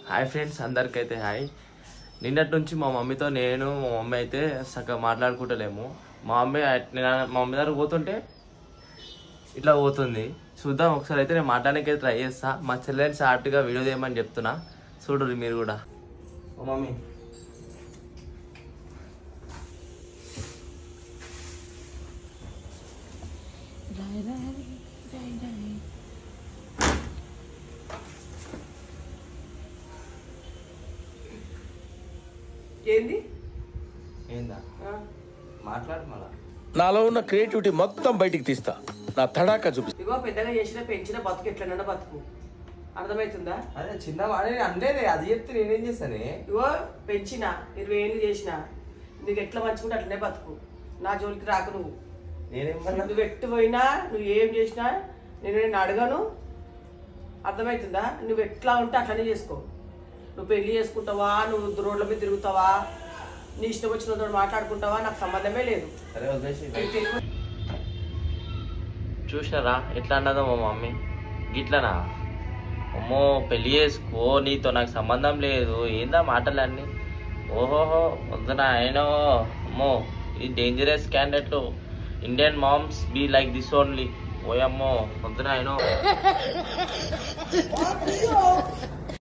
Hi friends, అందరికైతే hi. నిన్నటి నుంచి మా మమ్మీతో మా మమ్మీ అయితే చక్కగా మాట్లాడుకుంటలేము. మా మమ్మీ దగ్గర పోతుంటే ఇట్లా పోతుంది. చూద్దాం ఒకసారి అయితే నేను మాట్లాడడానికి ట్రై చేస్తా. మా చెల్లెని షార్ట్గా వీడియో చేయమని చెప్తున్నా, చూడరు మీరు కూడా. మా మమ్మీ ఏందా మాట్లాడు. మళ్ళా నాలో ఉన్న క్రియేటివిటీ మొత్తం బయటికి తీస్తా, నా తడాక చూపి. ఇగో పెద్దగా చేసిన పెంచిన బతుకు ఎట్లన్నా బతుకు, అర్థమవుతుందా? అదే చిన్నవాడే అంటేనే అది చెప్తే నేనేం చేస్తానే. ఇగో పెంచిన 20 ఏళ్ళు చేసిన నీకు ఎట్లా మంచుకుంటే అట్లనే బతుకు. నా జోలికి రాకు. నువ్వు ఎట్టు పోయినా నువ్వు ఏం చేసినా నేను అడగను, అర్థమవుతుందా? నువ్వు ఎట్లా ఉంటే అట్లనే చేసుకో. నువ్వు పెళ్లి చేసుకుంటావా, నువ్వు రోడ్ల మీద తిరుగుతావా, నీ ఇష్టం వచ్చిన మాట్లాడుకుంటావా, నాకు సంబంధమే లేదు. చూసినారా ఎట్లా అన్నదో మా మమ్మీ. గిట్లనా అమ్మో పెళ్లి చేసుకో, నీతో నాకు సంబంధం లేదు, ఏందా మాటలన్నీ. ఓహోహో వద్దున ఆయన. అమ్మో ఈ డేంజరస్ క్యాండిడేట్లు. Indian moms be like this only. ఓయమ్మో వద్దున ఆయన.